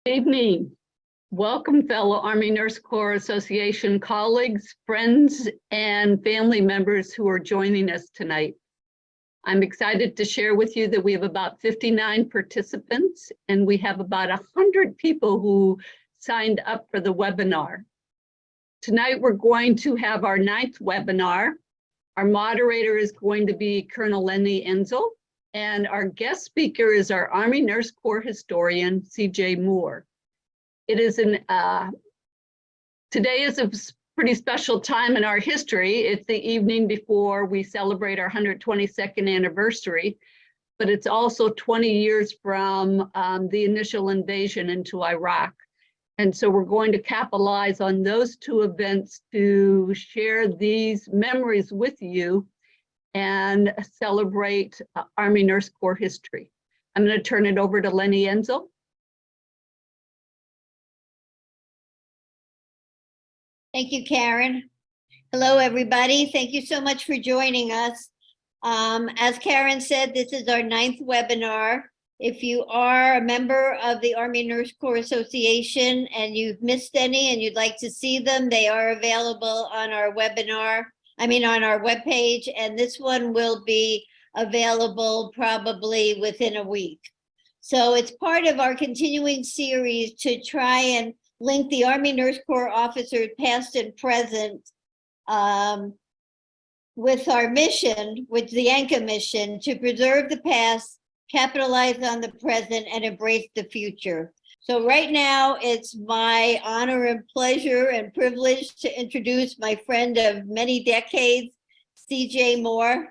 Good evening. Welcome, fellow Army Nurse Corps Association colleagues, friends, and family members who are joining us tonight. I'm excited to share with you that we have about 59 participants, and we have about 100 people who signed up for the webinar. Tonight, we're going to have our 9th webinar. Our moderator is going to be Colonel Lenny Enzel, and our guest speaker is our Army Nurse Corps historian, CJ Moore. It is today is a pretty special time in our history. It's the evening before we celebrate our 122nd anniversary, but it's also 20 years from the initial invasion into Iraq. And so we're going to capitalize on those two events to share these memories with you and celebrate Army Nurse Corps history. I'm going to turn it over to Lenny Enzel. Thank you, Karen. Hello, everybody. Thank you so much for joining us. As Karen said, this is our 9th webinar. If you are a member of the Army Nurse Corps Association and you've missed any and you'd like to see them, they are available on our webinar. On our webpage, and this one will be available probably within a week. So it's part of our continuing series to try and link the Army Nurse Corps officers, past and present, with our mission, with the ANCA mission, to preserve the past, capitalize on the present, and embrace the future. So right now, it's my honor and pleasure and privilege to introduce my friend of many decades, CJ Moore.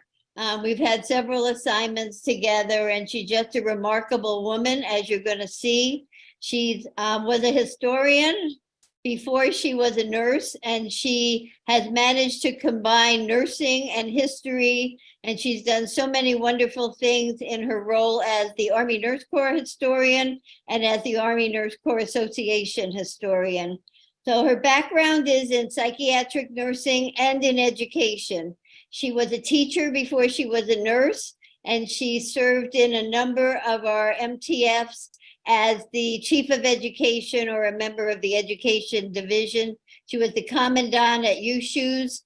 We've had several assignments together, and she's just a remarkable woman, as you're going to see. She was a historian before she was a nurse, and she has managed to combine nursing and history, and she's done so many wonderful things in her role as the Army Nurse Corps historian and as the Army Nurse Corps Association historian. So her background is in psychiatric nursing and in education. She was a teacher before she was a nurse, and she served in a number of our MTFs as the chief of education or a member of the education division. She was the commandant at USHUS.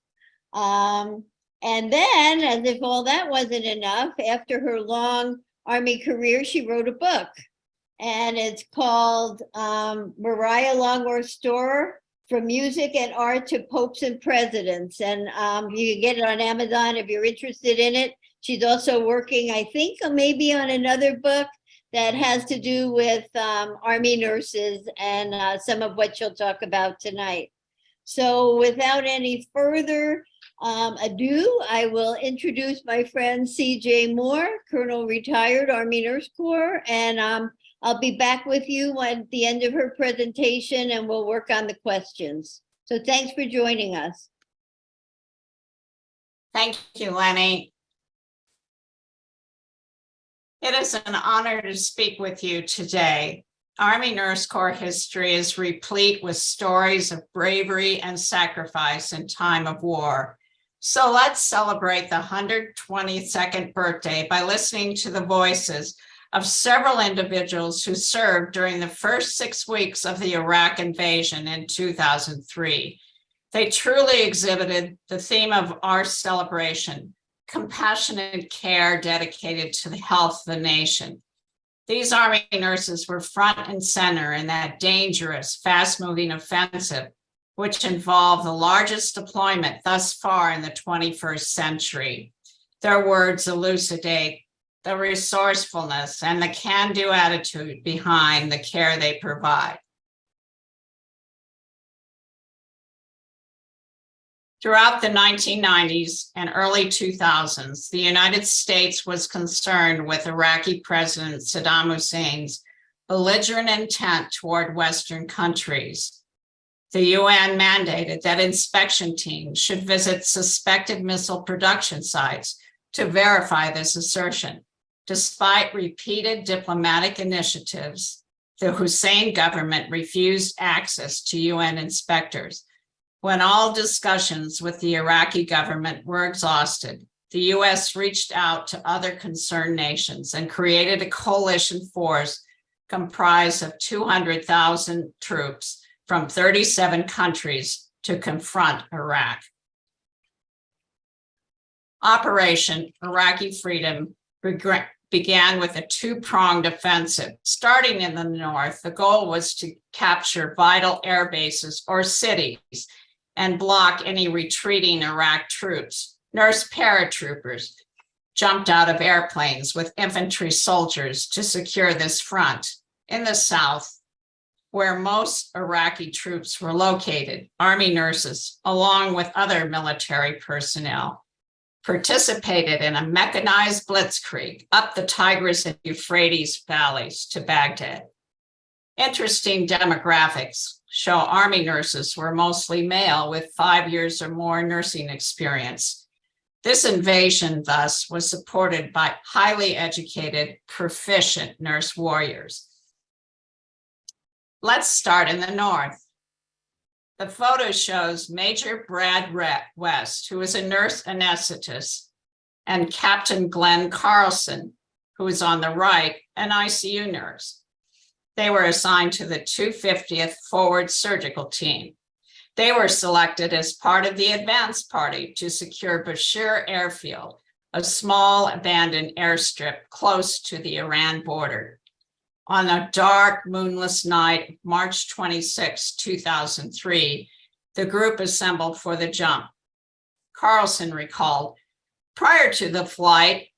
And then, as if all that wasn't enough, after her long Army career, she wrote a book. And it's called Mariah Longworth Storer, From Music and Art to Popes and Presidents. And you can get it on Amazon if you're interested in it. She's also working, I think, maybe on another book that has to do with Army nurses and some of what she'll talk about tonight. So without any further ado, I will introduce my friend CJ Moore, Colonel retired Army Nurse Corps, and I'll be back with you at the end of her presentation and we'll work on the questions. So thanks for joining us. Thank you, Lenny. It is an honor to speak with you today. Army Nurse Corps history is replete with stories of bravery and sacrifice in time of war. So let's celebrate the 122nd birthday by listening to the voices of several individuals who served during the first 6 weeks of the Iraq invasion in 2003. They truly exhibited the theme of our celebration: compassionate care dedicated to the health of the nation. These Army nurses were front and center in that dangerous, fast-moving offensive, which involved the largest deployment thus far in the 21st century. Their words elucidate the resourcefulness and the can-do attitude behind the care they provide. Throughout the 1990s and early 2000s, the United States was concerned with Iraqi President Saddam Hussein's belligerent intent toward Western countries. The UN mandated that inspection teams should visit suspected missile production sites to verify this assertion. Despite repeated diplomatic initiatives, the Hussein government refused access to UN inspectors. When all discussions with the Iraqi government were exhausted, the U.S. reached out to other concerned nations and created a coalition force comprised of 200,000 troops from 37 countries to confront Iraq. Operation Iraqi Freedom began with a two-pronged offensive. Starting in the north, the goal was to capture vital air bases or cities and block any retreating Iraq troops. Nurse paratroopers jumped out of airplanes with infantry soldiers to secure this front. In the south, where most Iraqi troops were located, Army nurses, along with other military personnel, participated in a mechanized blitzkrieg up the Tigris and Euphrates valleys to Baghdad. Interesting demographics show Army nurses were mostly male with 5 years or more nursing experience. This invasion, thus, was supported by highly educated, proficient nurse warriors. Let's start in the north. The photo shows Major Brad West, who is a nurse anesthetist, and Captain Glenn Carlson, who is on the right, an ICU nurse. They were assigned to the 250th Forward Surgical Team. They were selected as part of the advance party to secure Bashir Airfield, a small abandoned airstrip close to the Iran border. On a dark, moonless night of March 26, 2003, the group assembled for the jump. Carlson recalled, "Prior to the flight,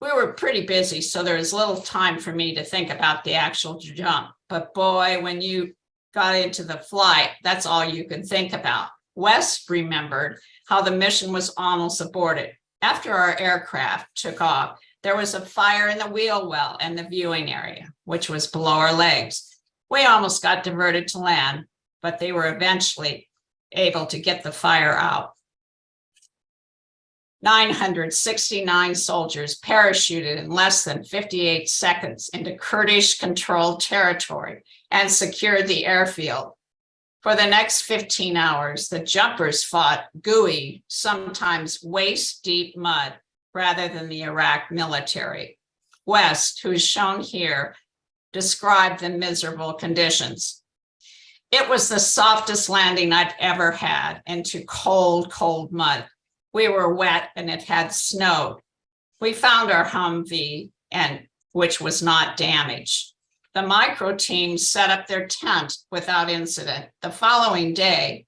we were pretty busy, so there was little time for me to think about the actual jump. But boy, when you got into the flight, that's all you could think about." West remembered how the mission was almost aborted. After our aircraft took off, there was a fire in the wheel well and the viewing area, which was below our legs. We almost got diverted to land, but they were eventually able to get the fire out. 969 soldiers parachuted in less than 58 seconds into Kurdish-controlled territory and secured the airfield. For the next 15 hours, the jumpers fought gooey, sometimes waist-deep mud, rather than the Iraq military. West, who is shown here, described the miserable conditions. "It was the softest landing I'd ever had into cold, cold mud. We were wet and it had snowed. We found our Humvee, which was not damaged. The micro team set up their tent without incident. The following day,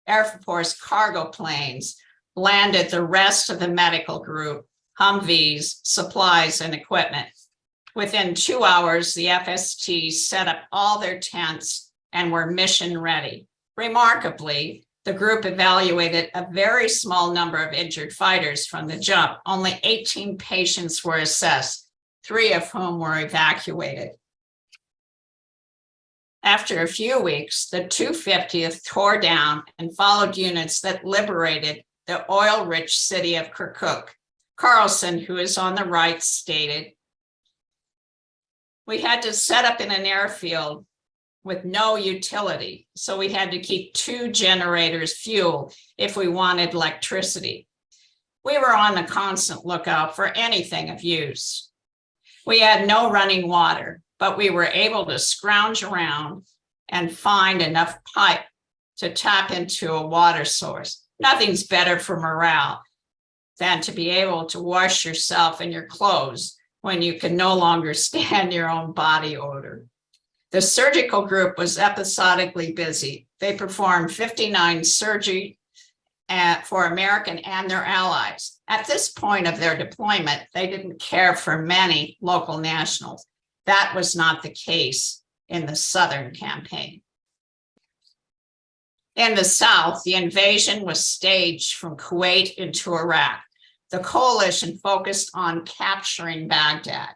Air Force cargo planes landed the rest of the medical group, Humvees, supplies, and equipment. Within 2 hours, the FST set up all their tents and were mission ready. Remarkably, the group evaluated a very small number of injured fighters from the jump. Only 18 patients were assessed, 3 of whom were evacuated. After a few weeks, the 250th tore down and followed units that liberated the oil-rich city of Kirkuk. Carlson, who is on the right, stated, "We had to set up in an airfield with no utility, so we had to keep 2 generators fuel if we wanted electricity. We were on the constant lookout for anything of use. We had no running water, but we were able to scrounge around and find enough pipe to tap into a water source. Nothing's better for morale than to be able to wash yourself and your clothes when you can no longer stand your own body odor." The surgical group was episodically busy. They performed 59 surgery for American and their allies. At this point of their deployment, they didn't care for many local nationals. That was not the case in the Southern campaign. In the South, the invasion was staged from Kuwait into Iraq. The coalition focused on capturing Baghdad.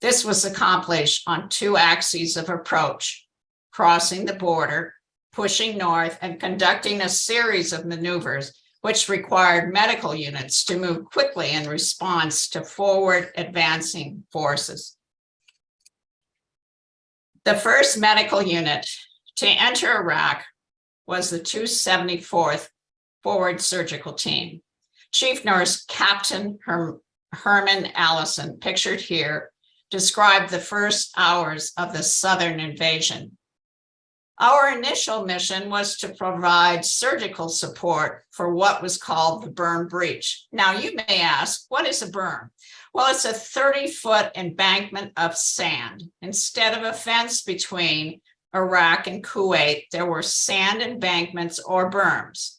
This was accomplished on 2 axes of approach: crossing the border, pushing north, and conducting a series of maneuvers which required medical units to move quickly in response to forward advancing forces. The first medical unit to enter Iraq was the 274th Forward Surgical Team. Chief Nurse Captain Herman Allison, pictured here, described the first hours of the Southern invasion. Our initial mission was to provide surgical support for what was called the berm breach. Now, you may ask, what is a berm? Well, it's a 30-foot embankment of sand. Instead of a fence between Iraq and Kuwait, there were sand embankments or berms.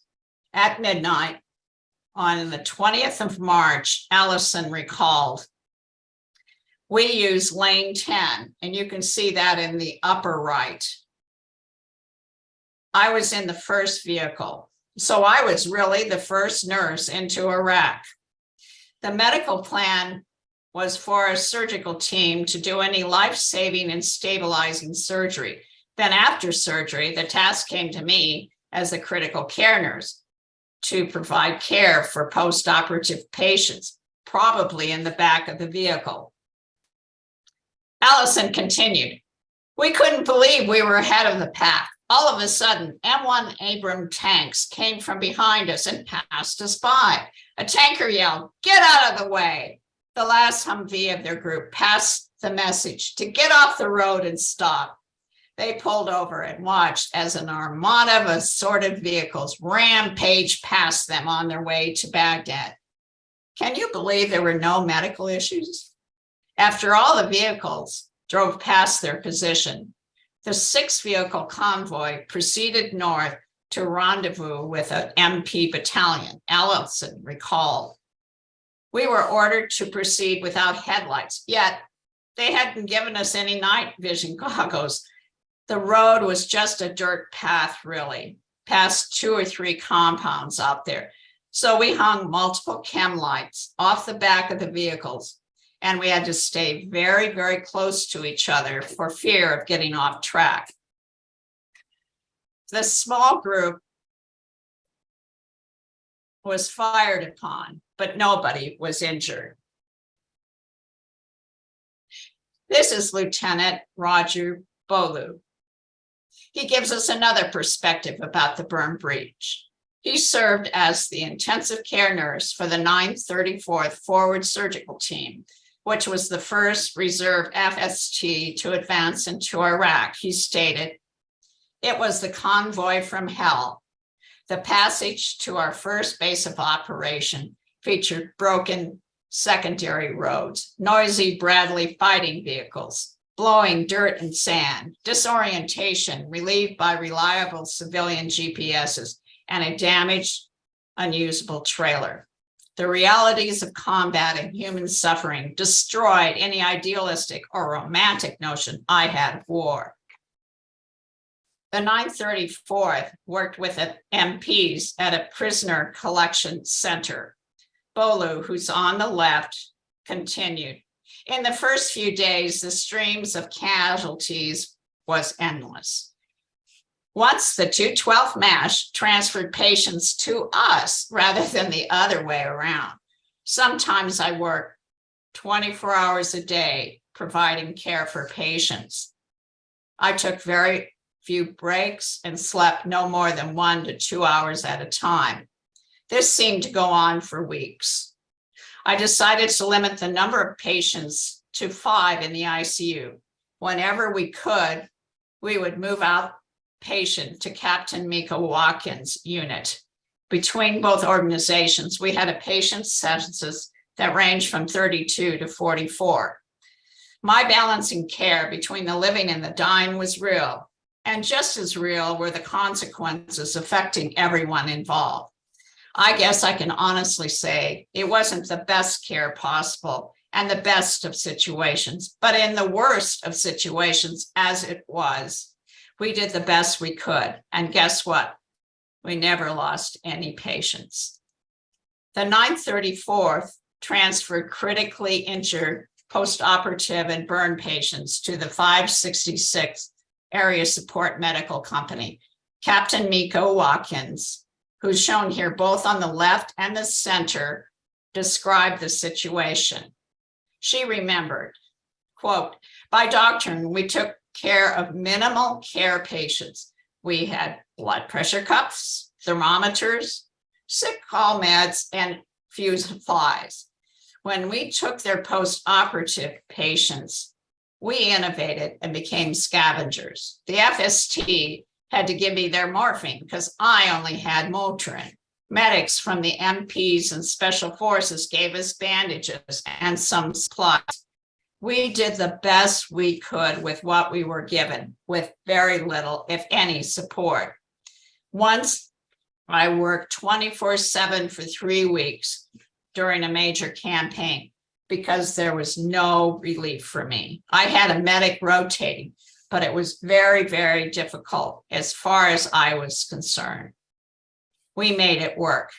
At midnight, on the 20th of March, Allison recalled, we used lane 10, and you can see that in the upper right. I was in the first vehicle, so I was really the first nurse into Iraq. The medical plan was for a surgical team to do any life-saving and stabilizing surgery. Then after surgery, the task came to me as a critical care nurse to provide care for post-operative patients, probably in the back of the vehicle. Allison continued, we couldn't believe we were ahead of the pack. All of a sudden, M1 Abrams tanks came from behind us and passed us by. A tanker yelled, get out of the way. The last Humvee of their group passed the message to get off the road and stop. They pulled over and watched as an armada of assorted vehicles rampaged past them on their way to Baghdad. Can you believe there were no medical issues? After all the vehicles drove past their position, the 6-vehicle convoy proceeded north to rendezvous with an MP battalion, Allison recalled. We were ordered to proceed without headlights, yet they hadn't given us any night vision goggles. The road was just a dirt path, really, past 2 or 3 compounds out there. So we hung multiple chem lights off the back of the vehicles, and we had to stay very, very close to each other for fear of getting off track. The small group was fired upon, but nobody was injured. This is Lieutenant Roger Bolu. He gives us another perspective about the berm breach. He served as the intensive care nurse for the 934th Forward Surgical Team, which was the first reserve FST to advance into Iraq. He stated, it was the convoy from hell. The passage to our first base of operation featured broken secondary roads, noisy Bradley fighting vehicles, blowing dirt and sand, disorientation relieved by reliable civilian GPSs, and a damaged, unusable trailer. The realities of combat and human suffering destroyed any idealistic or romantic notion I had of war. The 934th worked with MPs at a prisoner collection center. Bolu, who's on the left, continued. In the first few days, the streams of casualties was endless. Once the 212th MASH transferred patients to us rather than the other way around. Sometimes I worked 24 hours a day providing care for patients. I took very few breaks and slept no more than 1 to 2 hours at a time. This seemed to go on for weeks. I decided to limit the number of patients to 5 in the ICU. Whenever we could, we would move out patient to Captain Mika Watkins' unit. Between both organizations, we had a patient census that ranged from 32 to 44. My balancing care between the living and the dying was real, and just as real were the consequences affecting everyone involved. I guess I can honestly say it wasn't the best care possible and the best of situations, but in the worst of situations as it was, we did the best we could. And guess what? We never lost any patients. The 934th transferred critically injured post-operative and burn patients to the 566th Area Support Medical Company. Captain Mika Watkins, who's shown here both on the left and the center, described the situation. She remembered, quote, by doctrine, we took care of minimal care patients. We had blood pressure cuffs, thermometers, sick call meds, and fuse supplies. When we took their post-operative patients, we innovated and became scavengers. The FST had to give me their morphine because I only had Motrin. Medics from the MPs and Special Forces gave us bandages and some supplies. We did the best we could with what we were given, with very little, if any, support. Once I worked 24/7 for 3 weeks during a major campaign because there was no relief for me. I had a medic rotating, but it was very, very difficult as far as I was concerned. We made it work.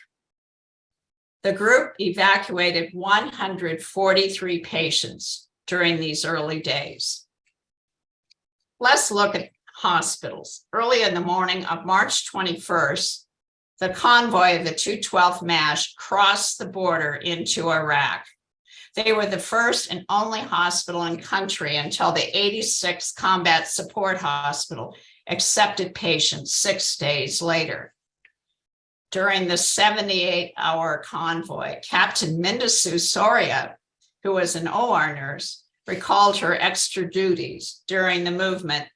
The group evacuated 143 patients during these early days. Let's look at hospitals. Early in the morning of March 21st, the convoy of the 212th MASH crossed the border into Iraq. They were the first and only hospital in country until the 86th Combat Support Hospital accepted patients 6 days later. During the 78-hour convoy, Captain Mindasu Soria, who was an OR nurse, recalled her extra duties during the movement.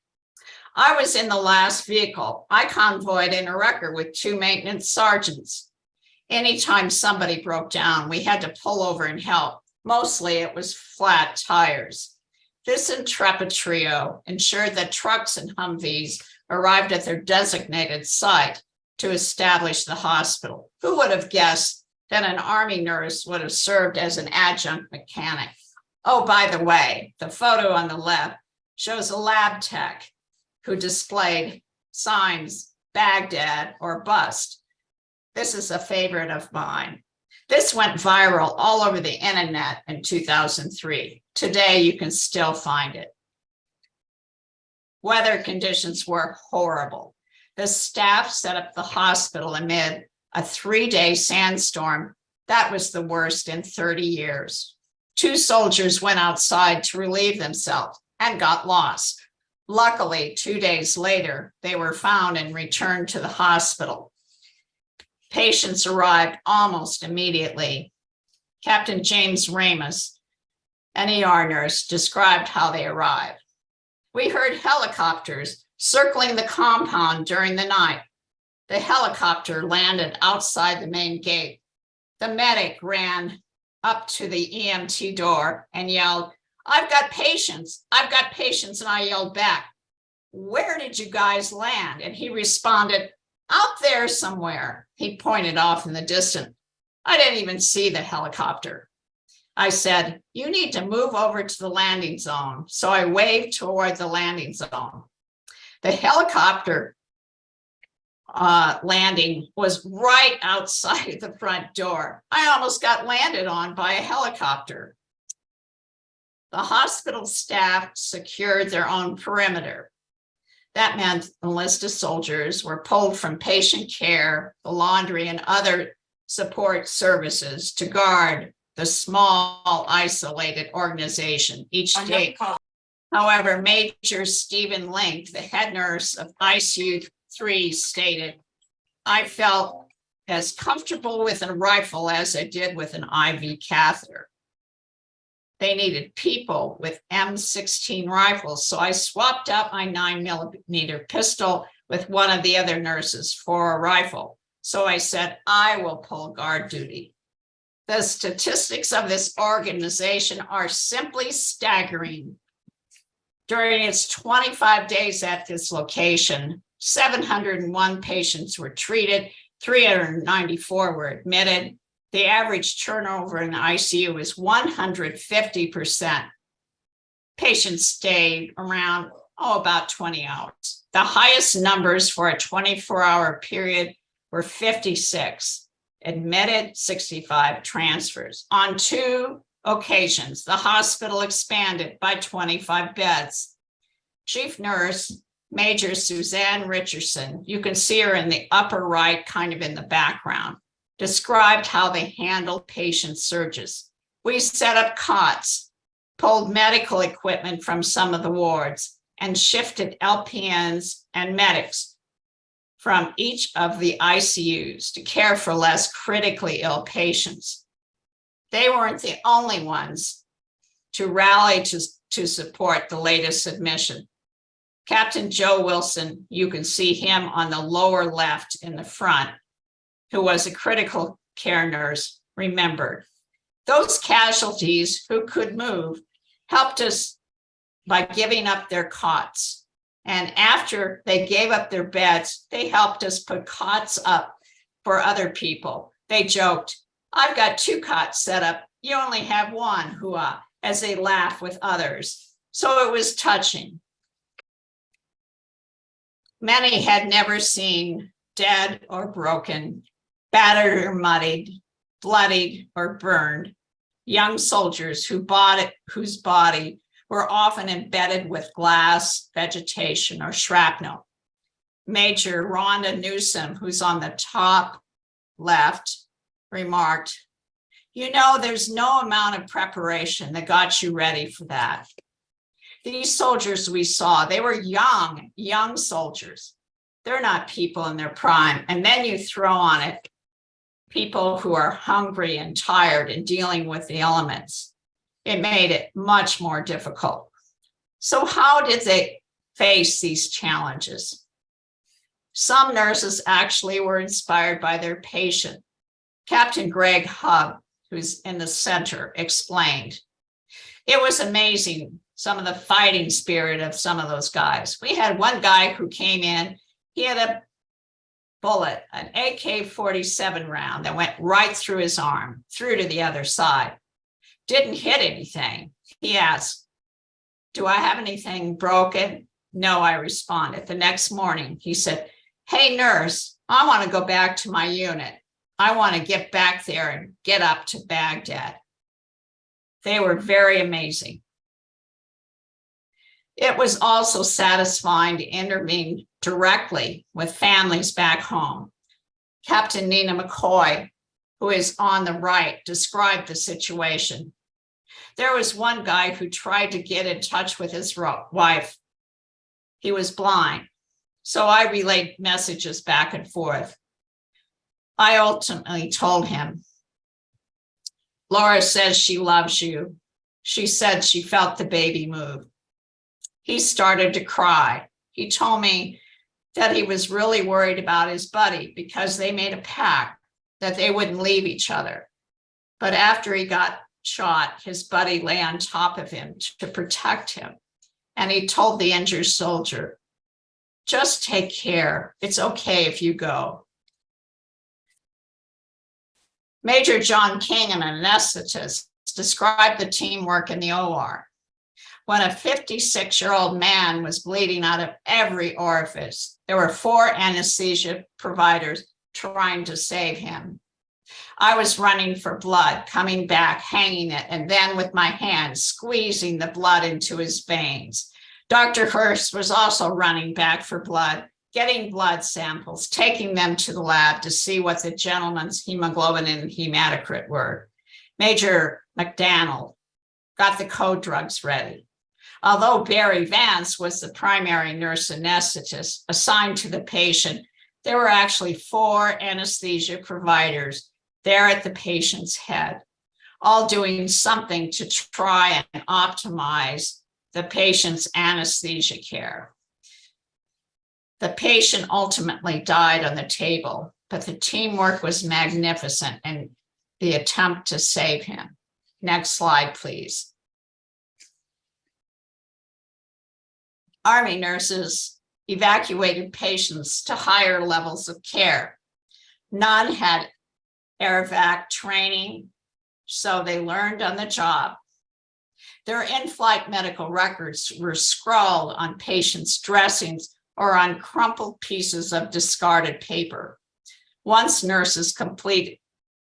I was in the last vehicle. I convoyed in a wrecker with 2 maintenance sergeants. Anytime somebody broke down, we had to pull over and help. Mostly it was flat tires. This intrepid trio ensured that trucks and Humvees arrived at their designated site to establish the hospital. Who would have guessed that an Army nurse would have served as an adjunct mechanic? Oh, by the way, the photo on the left shows a lab tech who displayed signs, Baghdad or bust. This is a favorite of mine. This went viral all over the internet in 2003. Today, you can still find it. Weather conditions were horrible. The staff set up the hospital amid a 3-day sandstorm. That was the worst in 30 years. 2 soldiers went outside to relieve themselves and got lost. Luckily, 2 days later, they were found and returned to the hospital. Patients arrived almost immediately. Captain James Ramus, an ER nurse, described how they arrived. We heard helicopters circling the compound during the night. The helicopter landed outside the main gate. The medic ran up to the EMT door and yelled, "I've got patients, I've got patients," and I yelled back, "Where did you guys land?" And he responded, "Out there somewhere." He pointed off in the distance. I didn't even see the helicopter. I said, "You need to move over to the landing zone." So I waved toward the landing zone. The helicopter landing was right outside the front door. I almost got landed on by a helicopter. The hospital staff secured their own perimeter. That meant enlisted soldiers were pulled from patient care, the laundry, and other support services to guard the small, isolated organization each day. However, Major Stephen Link, the head nurse of ICU 3, stated, "I felt as comfortable with a rifle as I did with an IV catheter. They needed people with M16 rifles, so I swapped out my 9mm pistol with one of the other nurses for a rifle. So I said, I will pull guard duty." The statistics of this organization are simply staggering. During its 25 days at this location, 701 patients were treated, 394 were admitted. The average turnover in the ICU is 150%. Patients stayed around, about 20 hours. The highest numbers for a 24-hour period were 56, admitted 65 transfers. On 2 occasions, the hospital expanded by 25 beds. Chief Nurse Major Suzanne Richardson, you can see her in the upper right, kind of in the background, described how they handled patient surges. We set up cots, pulled medical equipment from some of the wards, and shifted LPNs and medics from each of the ICUs to care for less critically ill patients. They weren't the only ones to rally to support the latest admission. Captain Joe Wilson, you can see him on the lower left in the front, who was a critical care nurse, remembered. Those casualties who could move helped us by giving up their cots. And after they gave up their beds, they helped us put cots up for other people. They joked, "I've got 2 cots set up. You only have 1, hoo-ah," as they laugh with others. So it was touching. Many had never seen dead or broken, battered or muddied, bloodied or burned, young soldiers whose body were often embedded with glass, vegetation, or shrapnel. Major Rhonda Newsom, who's on the top left, remarked, "You know, there's no amount of preparation that got you ready for that." These soldiers we saw, they were young soldiers. They're not people in their prime. And then you throw on it people who are hungry and tired and dealing with the elements. It made it much more difficult. So how did they face these challenges? Some nurses actually were inspired by their patient. Captain Greg Hub, who's in the center, explained, "It was amazing, some of the fighting spirit of some of those guys. We had one guy who came in, he had a bullet, an AK-47 round that went right through his arm, through to the other side. Didn't hit anything. He asked, 'Do I have anything broken?' 'No,' I responded. The next morning, he said, 'Hey, nurse, I want to go back to my unit. I want to get back there and get up to Baghdad.'" They were very amazing. It was also satisfying to intervene directly with families back home. Captain Nina McCoy, who is on the right, described the situation. There was one guy who tried to get in touch with his wife. He was blind, so I relayed messages back and forth. I ultimately told him, "Laura says she loves you. She said she felt the baby move." He started to cry. He told me that he was really worried about his buddy because they made a pact that they wouldn't leave each other. But after he got shot, his buddy lay on top of him to protect him. And he told the injured soldier, "Just take care. It's okay if you go." Major John King, an anesthetist, described the teamwork in the OR. When a 56-year-old man was bleeding out of every orifice, there were 4 anesthesia providers trying to save him. I was running for blood, coming back, hanging it, and then with my hands squeezing the blood into his veins. Dr. Hurst was also running back for blood, getting blood samples, taking them to the lab to see what the gentleman's hemoglobin and hematocrit were. Major McDaniel got the code drugs ready. Although Barry Vance was the primary nurse anesthetist assigned to the patient, there were actually 4 anesthesia providers there at the patient's head, all doing something to try and optimize the patient's anesthesia care. The patient ultimately died on the table, but the teamwork was magnificent in the attempt to save him. Next slide, please. Army nurses evacuated patients to higher levels of care. None had air-evac training, so they learned on the job. Their in-flight medical records were scrawled on patients' dressings or on crumpled pieces of discarded paper. Once nurses completed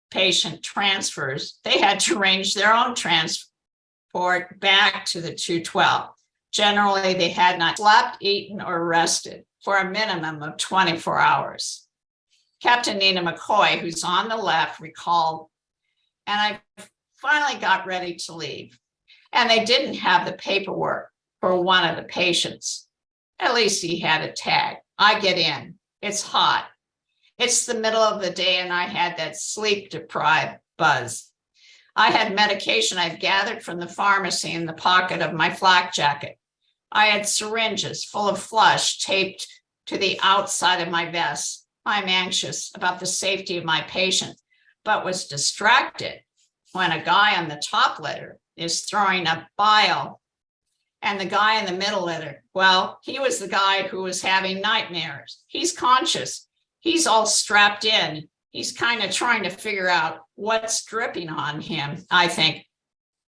patient transfers, they had to arrange their own transport back to the 212. Generally, they had not slept, eaten, or rested for a minimum of 24 hours. Captain Nina McCoy, who's on the left, recalled, "And I finally got ready to leave. And they didn't have the paperwork for one of the patients. At least he had a tag. I get in. It's hot. It's the middle of the day and I had that sleep-deprived buzz. I had medication I'd gathered from the pharmacy in the pocket of my flak jacket. I had syringes full of flush taped to the outside of my vest. I'm anxious about the safety of my patient, but was distracted when a guy on the top litter is throwing up bile. And the guy in the middle litter, well, he was the guy who was having nightmares. He's conscious. He's all strapped in. He's kind of trying to figure out what's dripping on him. I think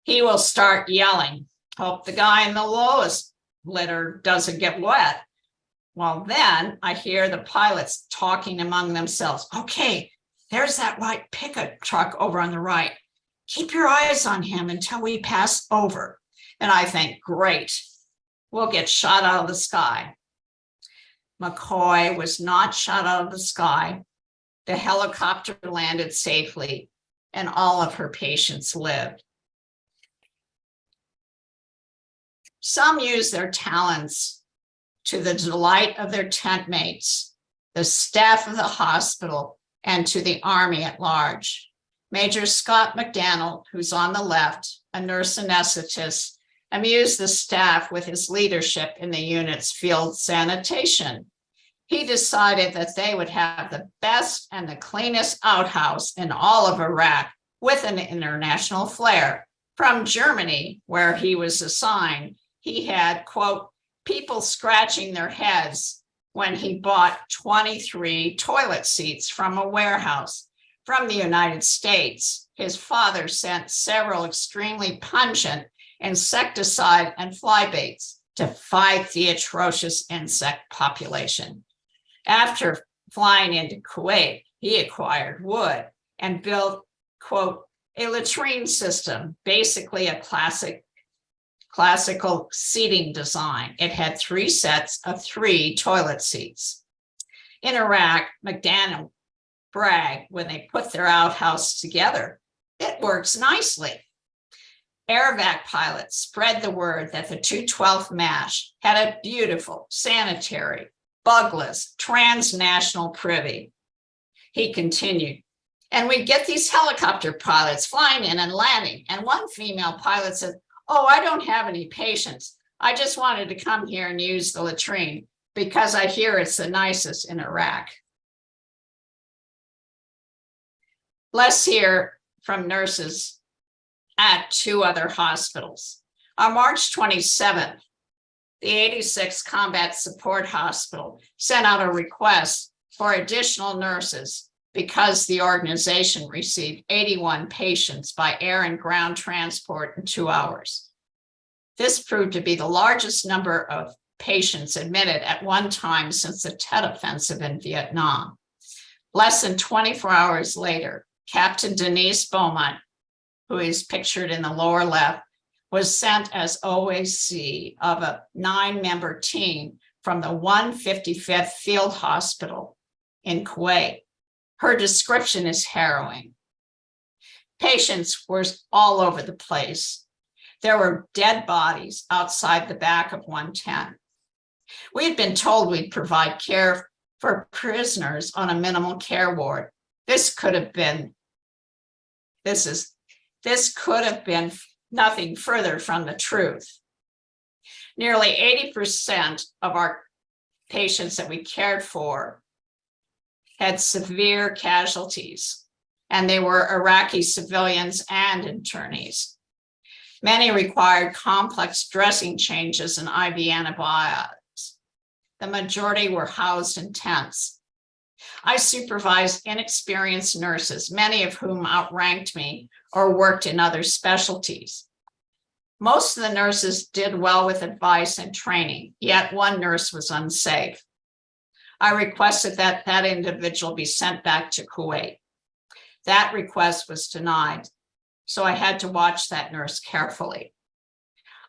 he will start yelling. Hope the guy in the lowest litter doesn't get wet. Well, then I hear the pilots talking among themselves. Okay, there's that white pickup truck over on the right. Keep your eyes on him until we pass over. And I think, great, we'll get shot out of the sky. McCoy was not shot out of the sky. The helicopter landed safely, and all of her patients lived. Some used their talents to the delight of their tent mates, the staff of the hospital, and to the Army at large. Major Scott McDaniel, who's on the left, a nurse anesthetist, amused the staff with his leadership in the unit's field sanitation. He decided that they would have the best and the cleanest outhouse in all of Iraq with an international flair. From Germany, where he was assigned, he had, quote, people scratching their heads when he bought 23 toilet seats from a warehouse. From the United States, his father sent several extremely pungent insecticide and fly baits to fight the atrocious insect population. After flying into Kuwait, he acquired wood and built, quote, a latrine system, basically a classical seating design. It had 3 sets of 3 toilet seats. In Iraq, McDaniel bragged when they put their outhouse together, it works nicely. Airvac pilots spread the word that the 212th MASH had a beautiful, sanitary, bugless, transnational privy. He continued, and we get these helicopter pilots flying in and landing. And one female pilot said, oh, I don't have any patients. I just wanted to come here and use the latrine because I hear it's the nicest in Iraq. Let's hear from nurses at 2 other hospitals. On March 27th, the 86th Combat Support Hospital sent out a request for additional nurses because the organization received 81 patients by air and ground transport in 2 hours. This proved to be the largest number of patients admitted at one time since the Tet Offensive in Vietnam. Less than 24 hours later, Captain Denise Beaumont, who is pictured in the lower left, was sent as OAC of a 9-member team from the 155th Field Hospital in Kuwait. Her description is harrowing. Patients were all over the place. There were dead bodies outside the back of one tent. We had been told we'd provide care for prisoners on a minimal care ward. This could have been nothing further from the truth. Nearly 80% of our patients that we cared for had severe casualties, and they were Iraqi civilians and internees. Many required complex dressing changes and IV antibiotics. The majority were housed in tents. I supervised inexperienced nurses, many of whom outranked me or worked in other specialties. Most of the nurses did well with advice and training, yet one nurse was unsafe. I requested that that individual be sent back to Kuwait. That request was denied, so I had to watch that nurse carefully.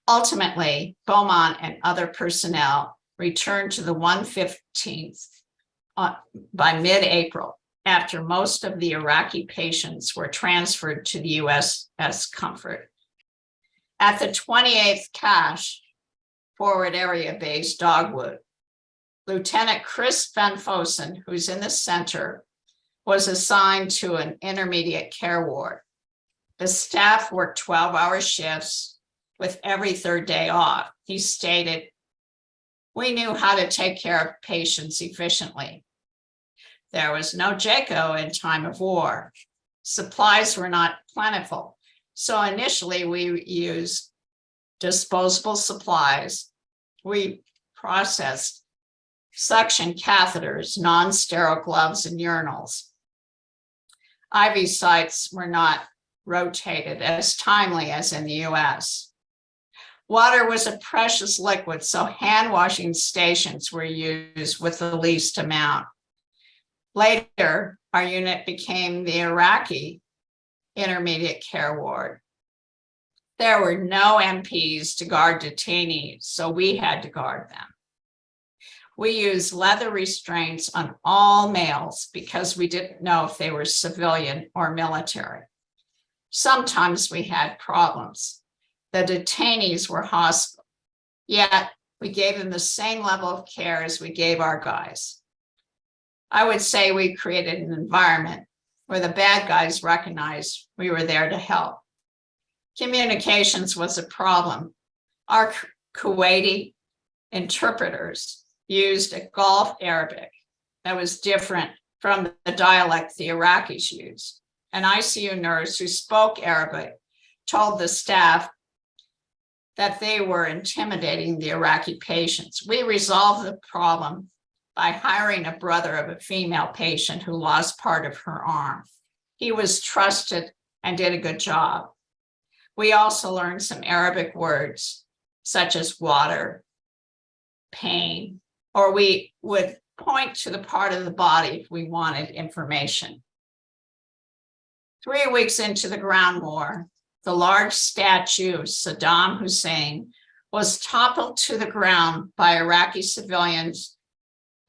Ultimately, Beaumont and other personnel returned to the 115th by mid-April, after most of the Iraqi patients were transferred to the USS Comfort. At the 28th Cache Forward Area Base Dogwood, Lieutenant Chris Van Fossen, who's in the center, was assigned to an intermediate care ward. The staff worked 12-hour shifts with every third day off. He stated, "We knew how to take care of patients efficiently. There was no JACO in time of war. Supplies were not plentiful. So initially we used disposable supplies. We processed suction catheters, non-sterile gloves, and urinals. IV sites were not rotated as timely as in the US. Water was a precious liquid, so hand washing stations were used with the least amount. Later, our unit became the Iraqi Intermediate Care Ward. There were no MPs to guard detainees, so we had to guard them. We used leather restraints on all males because we didn't know if they were civilian or military. Sometimes we had problems. The detainees were hostile, yet we gave them the same level of care as we gave our guys. I would say we created an environment where the bad guys recognized we were there to help. Communications was a problem. Our Kuwaiti interpreters used a Gulf Arabic that was different from the dialect the Iraqis used. An ICU nurse who spoke Arabic told the staff that they were intimidating the Iraqi patients. We resolved the problem by hiring a brother of a female patient who lost part of her arm. He was trusted and did a good job. We also learned some Arabic words, such as water, pain, or we would point to the part of the body if we wanted information. 3 weeks into the ground war, the large statue of Saddam Hussein was toppled to the ground by Iraqi civilians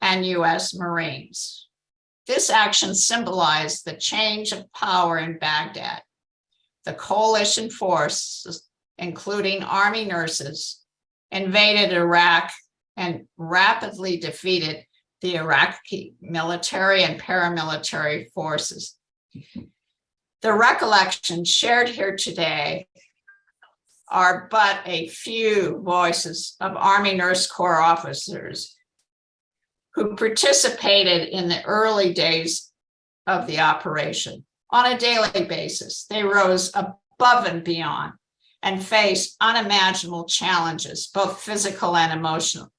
and US Marines. This action symbolized the change of power in Baghdad. The coalition forces, including Army nurses, invaded Iraq and rapidly defeated the Iraqi military and paramilitary forces. The recollections shared here today are but a few voices of Army Nurse Corps officers who participated in the early days of the operation. On a daily basis, they rose above and beyond and faced unimaginable challenges, both physical and emotional.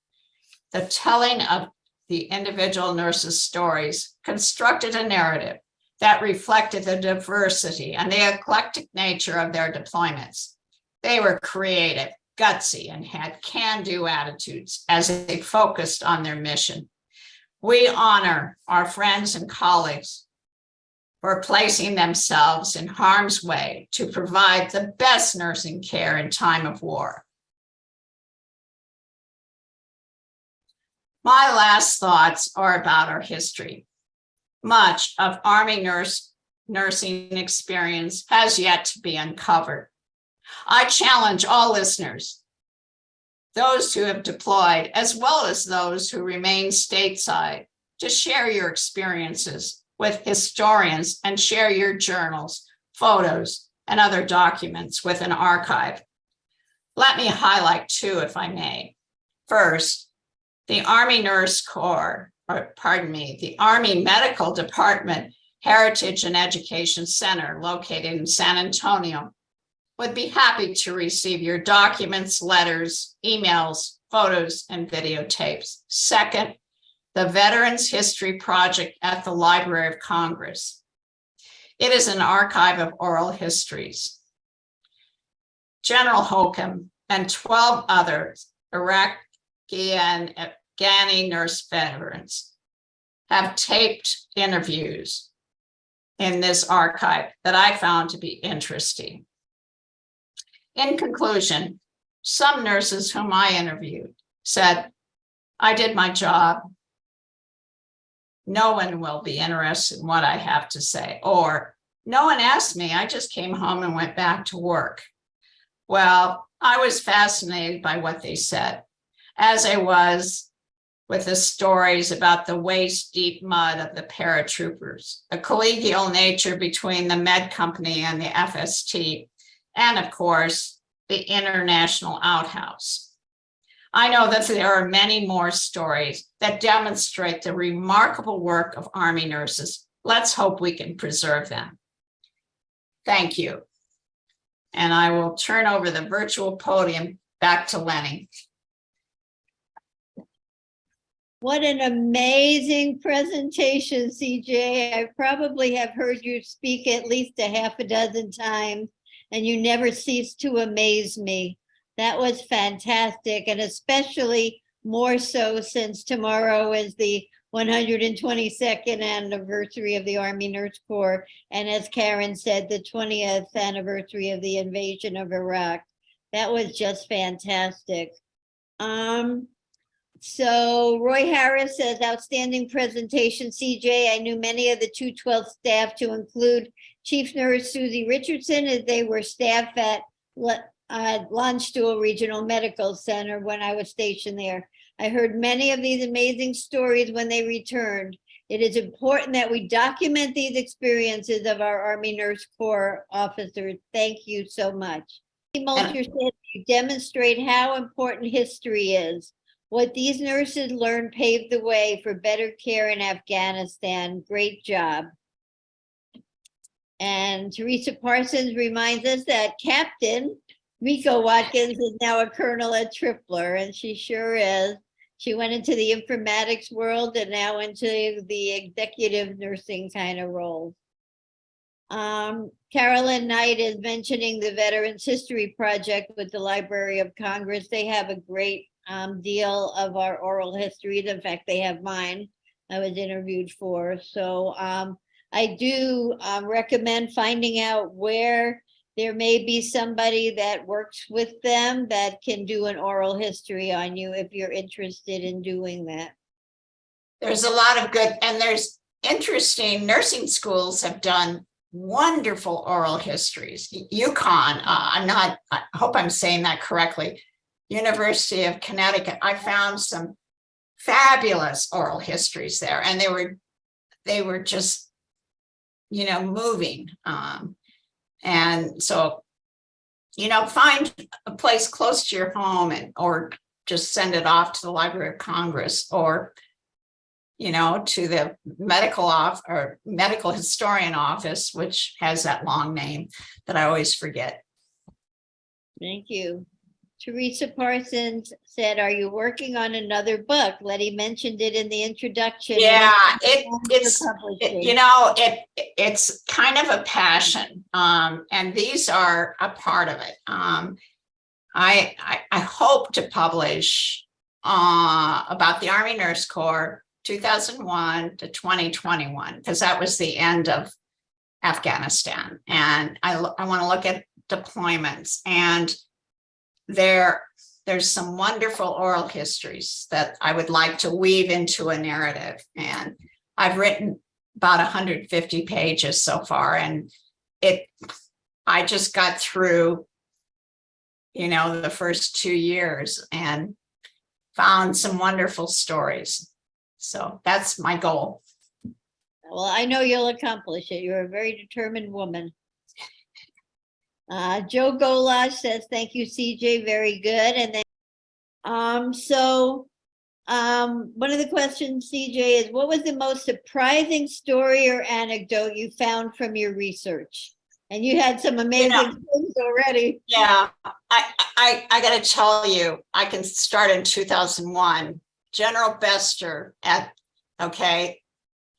The telling of the individual nurses' stories constructed a narrative that reflected the diversity and the eclectic nature of their deployments. They were creative, gutsy, and had can-do attitudes as they focused on their mission. We honor our friends and colleagues for placing themselves in harm's way to provide the best nursing care in time of war. My last thoughts are about our history. Much of Army nursing experience has yet to be uncovered. I challenge all listeners, those who have deployed, as well as those who remain stateside, to share your experiences with historians and share your journals, photos, and other documents with an archive. Let me highlight two, if I may. First, the Army the Army Medical Department Heritage and Education Center located in San Antonio would be happy to receive your documents, letters, emails, photos, and videotapes. Second, the Veterans History Project at the Library of Congress. It is an archive of oral histories. General Holcomb and 12 others, Iraqi and Afghani nurse veterans, have taped interviews in this archive that I found to be interesting. In conclusion, some nurses whom I interviewed said, "I did my job. No one will be interested in what I have to say," or "No one asked me, I just came home and went back to work." Well, I was fascinated by what they said, as I was with the stories about the waist-deep mud of the paratroopers, a collegial nature between the Med Company and the FST, and of course, the International Outhouse. I know that there are many more stories that demonstrate the remarkable work of Army nurses. Let's hope we can preserve them. Thank you. And I will turn over the virtual podium back to Lenny. What an amazing presentation, CJ. I probably have heard you speak at least a half a dozen times, and you never cease to amaze me. That was fantastic, and especially more so since tomorrow is the 122nd anniversary of the Army Nurse Corps, and as Karen said, the 20th anniversary of the invasion of Iraq. That was just fantastic. So Roy Harris says, outstanding presentation, CJ. I knew many of the 212 staff, to include Chief Nurse Susie Richardson, as they were staff at Landstuhl Regional Medical Center when I was stationed there. I heard many of these amazing stories when they returned. It is important that we document these experiences of our Army Nurse Corps officers. Thank you so much. Mulcher said, you demonstrate how important history is. What these nurses learned paved the way for better care in Afghanistan. Great job. And Teresa Parsons reminds us that Captain Rico Watkins is now a colonel at Tripler, and she sure is. She went into the informatics world and now into the executive nursing kind of role. Carolyn Knight is mentioning the Veterans History Project with the Library of Congress. They have a great deal of our oral histories. In fact, they have mine I was interviewed for. So I do recommend finding out where there may be somebody that works with them that can do an oral history on you if you're interested in doing that. There's a lot of good, and there's interesting nursing schools have done wonderful oral histories. UConn, I hope I'm saying that correctly. University of Connecticut, I found some fabulous oral histories there, and they were just, moving. And so, find a place close to your home or just send it off to the Library of Congress or, to the medical historian office, which has that long name that I always forget. Thank you. Teresa Parsons said, are you working on another book? Letty mentioned it in the introduction. Yeah, it's kind of a passion. And these are a part of it. I hope to publish about the Army Nurse Corps 2001 to 2021, because that was the end of Afghanistan. And I want to look at deployments, and there's some wonderful oral histories that I would like to weave into a narrative. And I've written about 150 pages so far, and I just got through, the first 2 years and found some wonderful stories. So that's my goal. Well, I know you'll accomplish it. You're a very determined woman. Joe Golash says, thank you, CJ, very good. And then, one of the questions, CJ, is what was the most surprising story or anecdote you found from your research? And you had some amazing things already. Yeah, I got to tell you, I can start in 2001. General Bester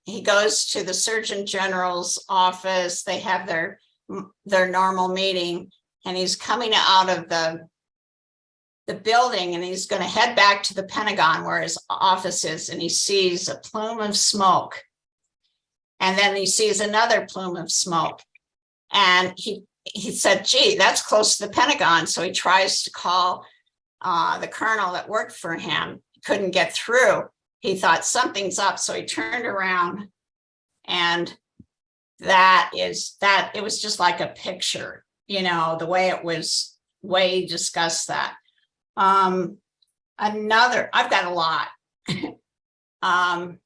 he goes to the Surgeon General's office. They have their normal meeting, and he's coming out of the building, and he's going to head back to the Pentagon where his office is, and he sees a plume of smoke, and then he sees another plume of smoke, and he said, gee, that's close to the Pentagon. So he tries to call the colonel that worked for him. Couldn't get through. He thought something's up, so he turned around, and it was just like a picture, the way he discussed that. I've got a lot. Mark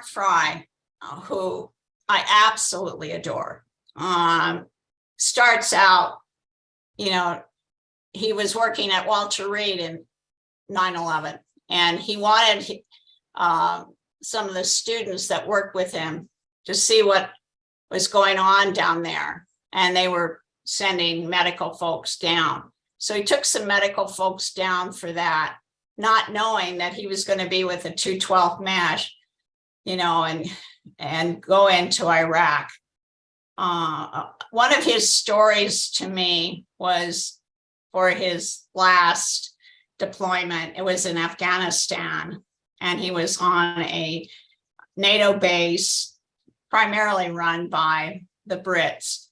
Fry, who I absolutely adore, starts out, you know, he was working at Walter Reed in 9/11, and he wanted some of the students that worked with him to see what was going on down there, and they were sending medical folks down. So he took some medical folks down for that, not knowing that he was going to be with a 212 MASH, you know, and go into Iraq. One of his stories to me was for his last deployment. It was in Afghanistan, and he was on a NATO base, primarily run by the Brits.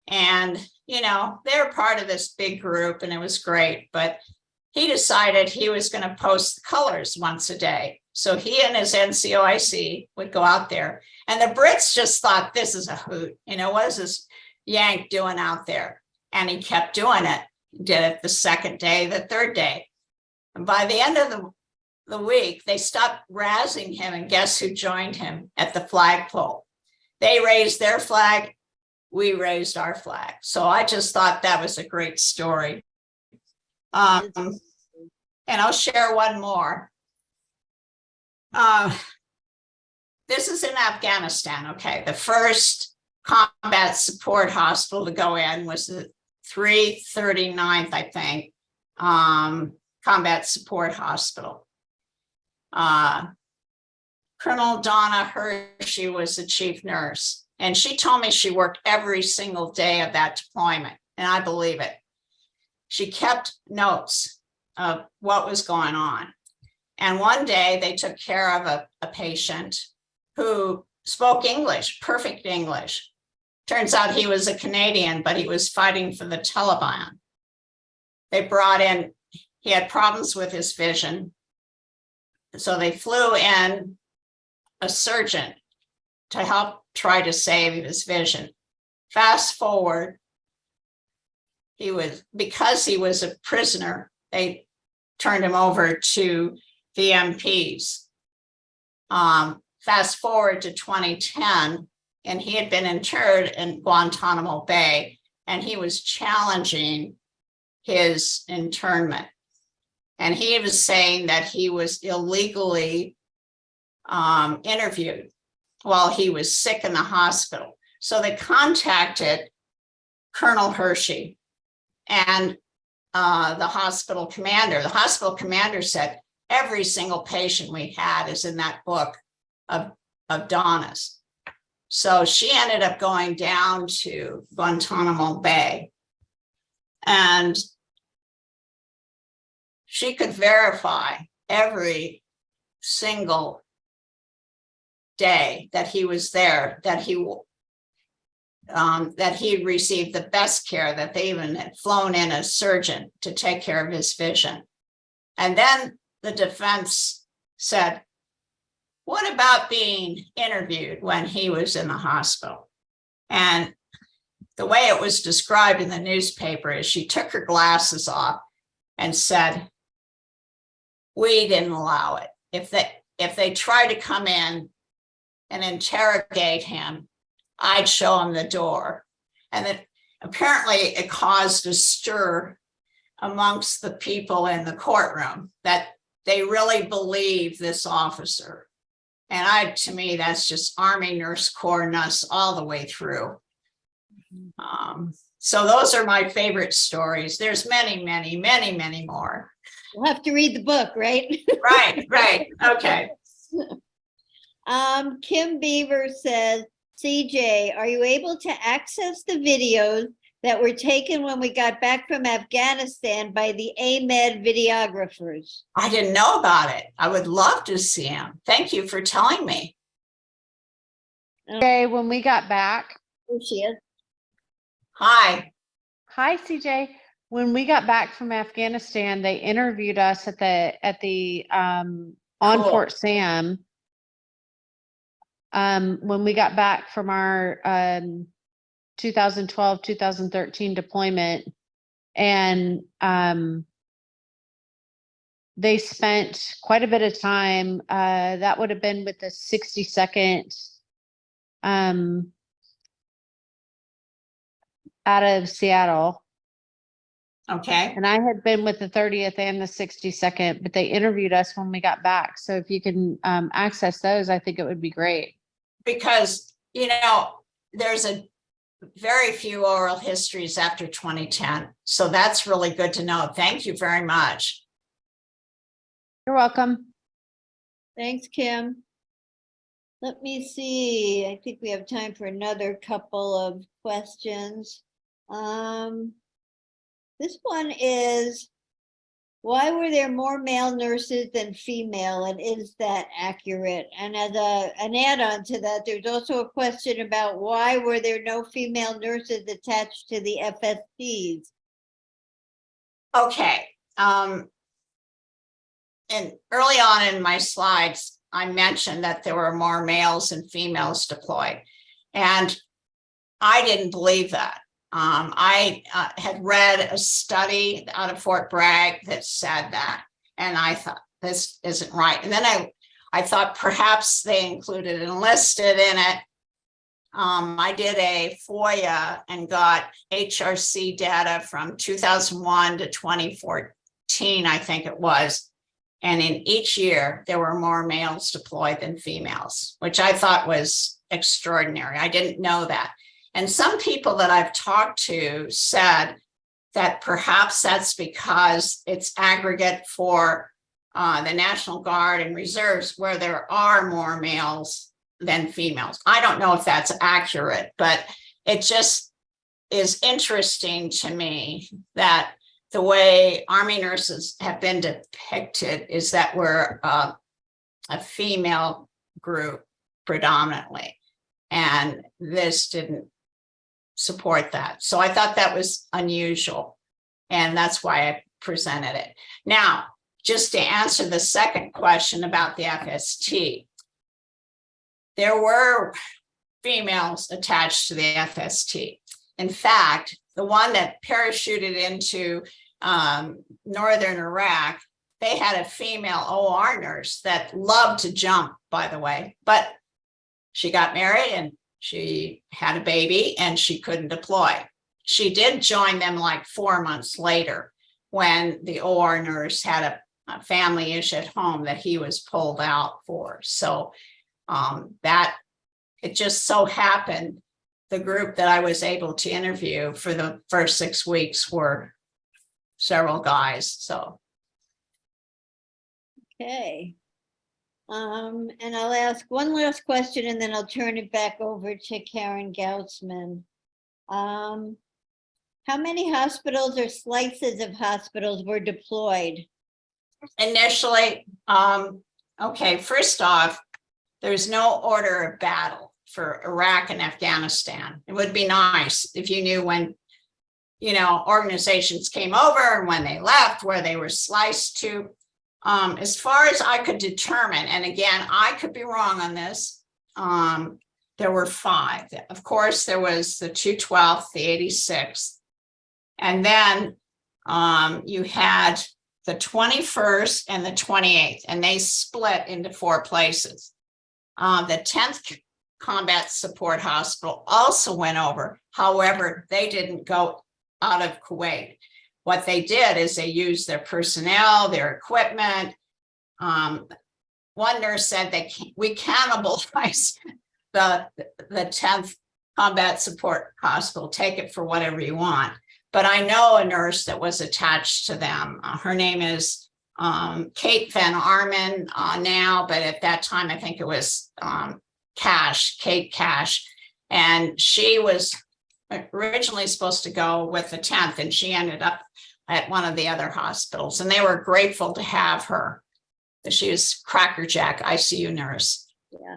And, you know, they're part of this big group, and it was great, but he decided he was going to post the colors once a day. So he and his NCOIC would go out there, and the Brits just thought, this is a hoot. You know, what is this Yank doing out there? And he kept doing it, did it the second day, the third day. And by the end of the week, they stopped razzing him, and guess who joined him at the flagpole? They raised their flag, we raised our flag. So I just thought that was a great story. And I'll share one more. This is in Afghanistan, okay? The first combat support hospital to go in was the 339th, I think, combat support hospital. Colonel Donna Hershey was the chief nurse, and she told me she worked every single day of that deployment, and I believe it. She kept notes of what was going on. And one day they took care of a patient who spoke English, perfect English. Turns out he was a Canadian, but he was fighting for the Taliban. They brought in, he had problems with his vision. So they flew in a surgeon to help try to save his vision. Fast forward, because he was a prisoner, they turned him over to the MPs. Fast forward to 2010, and he had been interred in Guantanamo Bay, and he was challenging his internment. And he was saying that he was illegally interviewed while he was sick in the hospital. So they contacted Colonel Hershey and the hospital commander. The hospital commander said, every single patient we had is in that book of Donna's. So she ended up going down to Guantanamo Bay, and she could verify every single day that he was there, that he received the best care, that they even had flown in a surgeon to take care of his vision. And then the defense said, what about being interviewed when he was in the hospital? And the way it was described in the newspaper is she took her glasses off and said, we didn't allow it. If they tried to come in and interrogate him, I'd show him the door. And then apparently it caused a stir amongst the people in the courtroom that they really believe this officer. And to me, that's just Army Nurse Corps-ness all the way through. So those are my favorite stories. There's many, many, many, many more. We'll have to read the book, right? Right. Okay. Kim Beaver says, CJ, are you able to access the videos that were taken when we got back from Afghanistan by the AMED videographers? I didn't know about it. I would love to see him. Thank you for telling me. Okay, when we got back, Here she is. Hi. hi CJ. When we got back from Afghanistan, they interviewed us at the on Cool. Fort Sam. When we got back from our 2012-2013 deployment, and they spent quite a bit of time. That would have been with the 62nd out of Seattle. Okay, And I had been with the 30th and the 62nd, but they interviewed us when we got back. So if you can access those, I think it would be great. because, there's a very few oral histories after 2010. So that's really good to know. Thank you very much. You're welcome. Thanks, Kim. Let me see. I think we have time for another couple of questions. This one is, why were there more male nurses than female, and is that accurate? And as an add-on to that, there's also a question about why were there no female nurses attached to the FSTs? Okay. And early on in my slides, I mentioned that there were more males and females deployed. And I didn't believe that. I had read a study out of Fort Bragg that said that. And I thought, this isn't right. And then I thought perhaps they included enlisted in it. I did a FOIA and got HRC data from 2001 to 2014, I think it was. And in each year, there were more males deployed than females, which I thought was extraordinary. I didn't know that. And some people that I've talked to said that perhaps that's because it's aggregate for the National Guard and Reserves, where there are more males than females. I don't know if that's accurate, but it just is interesting to me that the way Army nurses have been depicted is that we're a female group predominantly, and this didn't support that. So I thought that was unusual, and that's why I presented it. Now, just to answer the second question about the FST, there were females attached to the FST. In fact, the one that parachuted into northern Iraq, they had a female OR nurse that loved to jump, by the way, but she got married and she had a baby and she couldn't deploy. She did join them like 4 months later when the OR nurse had a family issue at home that he was pulled out for. So that it just so happened the group that I was able to interview for the first 6 weeks were several guys. So Okay. And I'll ask one last question and then I'll turn it back over to Karen Gautzman. How many hospitals or slices of hospitals were deployed? initially, okay, first off, there's no order of battle for Iraq and Afghanistan. It would be nice if you knew when, organizations came over and when they left, where they were sliced to. As far as I could determine, and again, I could be wrong on this, there were 5. Of course, there was the 212th, the 86th, and then you had the 21st and the 28th, and they split into 4 places. The 10th Combat Support Hospital also went over. However, they didn't go out of Kuwait. What they did is they used their personnel, their equipment. One nurse said we cannibalized the 10th Combat Support Hospital. Take it for whatever you want. But I know a nurse that was attached to them. Her name is Kate Van Arman now, but at that time, I think it was Kate Cash. And she was originally supposed to go with the 10th, and she ended up at one of the other hospitals. And they were grateful to have her. She was crackerjack ICU nurse. Yeah.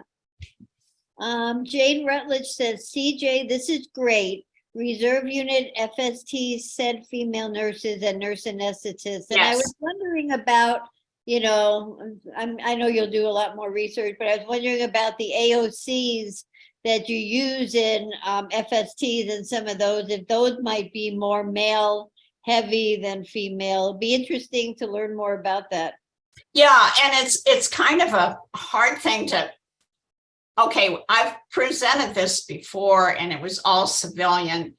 Jane Rutledge says, CJ, this is great. Reserve unit FST said female nurses and nurse anesthetists. And I was wondering about, I know you'll do a lot more research, but I was wondering about the AOCs that you use in FSTs and some of those, if those might be more male heavy than female. It'd be interesting to learn more about that. Yeah, and it's kind of a hard thing to, okay, I've presented this before and it was all civilian.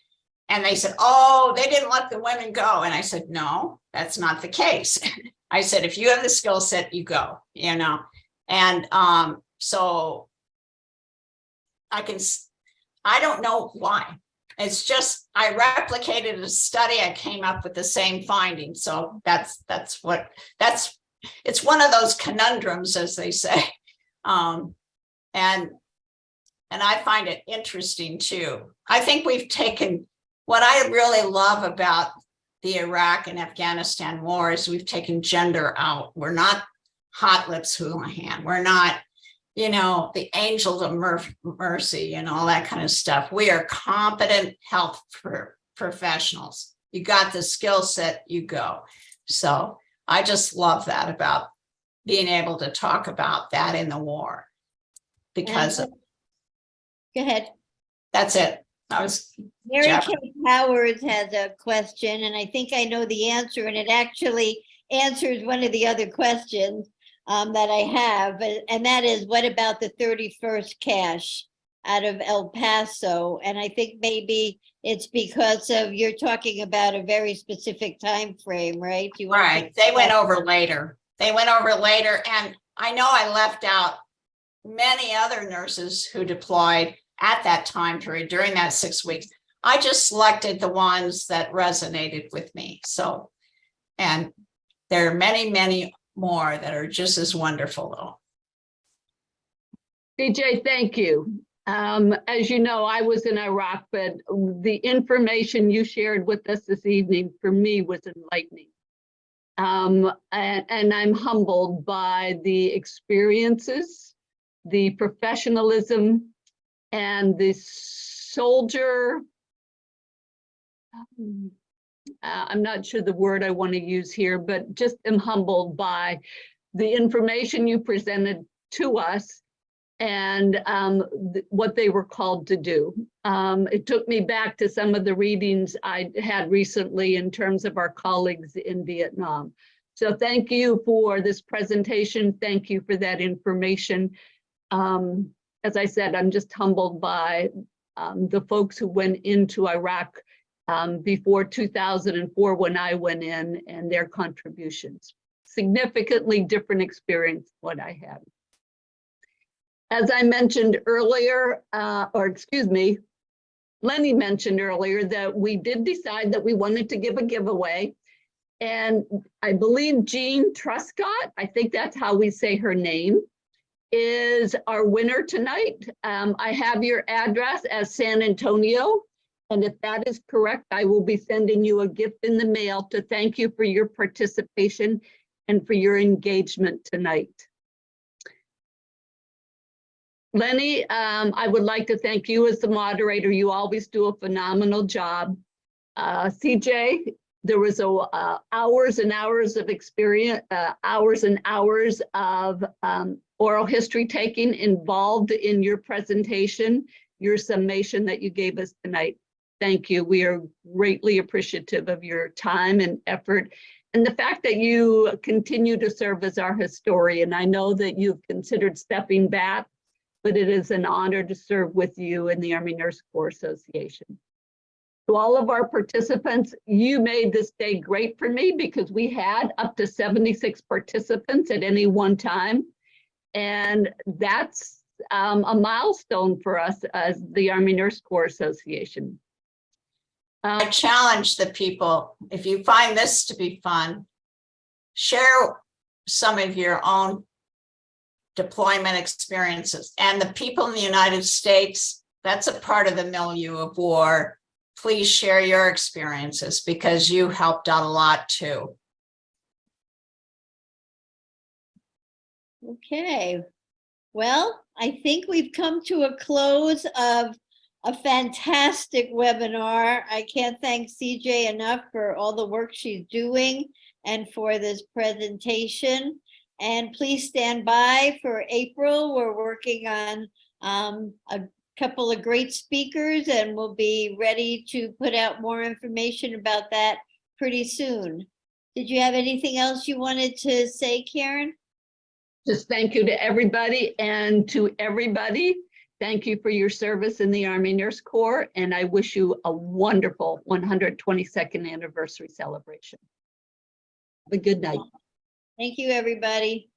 And they said, oh, they didn't let the women go. And I said, no, that's not the case. I said, if you have the skill set, you go, you know. And so I don't know why. It's just, I replicated a study, I came up with the same findings. So it's one of those conundrums, as they say. And I find it interesting too. I think we've taken, what I really love about the Iraq and Afghanistan war is we've taken gender out. We're not Hot Lips Houlihan. We're not, you know, the angels of mercy and all that kind of stuff. We are competent health professionals. You got the skill set, you go. So I just love that about being able to talk about that in the war, because Go ahead. that's it. Mary Jeff. Kay Powers has a question, and I think I know the answer, and it actually answers one of the other questions that I have, and that is, what about the 31st cache out of El Paso? And I think maybe it's because of, you're talking about a very specific time frame, right? Right. They went over later. And I know I left out many other nurses who deployed at that time period during that 6 weeks. I just selected the ones that resonated with me. So, and there are many, many more that are just as wonderful though. CJ, thank you. As you know, I was in Iraq, but the information you shared with us this evening for me was enlightening. And I'm humbled by the experiences, the professionalism, and the soldier, I'm not sure the word I want to use here, but just am humbled by the information you presented to us and what they were called to do. It took me back to some of the readings I had recently in terms of our colleagues in Vietnam. So thank you for this presentation. Thank you for that information. As I said, I'm just humbled by the folks who went into Iraq before 2004 when I went in, and their contributions. Significantly different experience what I had. As I mentioned earlier, Lenny mentioned earlier that we did decide that we wanted to give a giveaway. And I believe Jean Truscott, I think that's how we say her name, is our winner tonight. I have your address as San Antonio. And if that is correct, I will be sending you a gift in the mail to thank you for your participation and for your engagement tonight. Lenny, I would like to thank you as the moderator. You always do a phenomenal job. CJ, there was hours and hours of experience, hours and hours of oral history taking involved in your presentation, your summation that you gave us tonight. Thank you. We are greatly appreciative of your time and effort, and the fact that you continue to serve as our historian. I know that you've considered stepping back, but it is an honor to serve with you in the Army Nurse Corps Association. To all of our participants, you made this day great for me because we had up to 76 participants at any one time. And that's a milestone for us as the Army Nurse Corps Association. I challenge the people, if you find this to be fun, share some of your own deployment experiences. And the people in the United States, that's a part of the milieu of war. Please share your experiences because you helped out a lot too. Okay. Well, I think we've come to a close of a fantastic webinar. I can't thank CJ enough for all the work she's doing and for this presentation. And please stand by for April. We're working on a couple of great speakers, and we'll be ready to put out more information about that pretty soon. Did you have anything else you wanted to say, Karen? Just thank you to everybody, and to everybody, thank you for your service in the Army Nurse Corps, and I wish you a wonderful 122nd anniversary celebration. Have a good night. Thank you, everybody.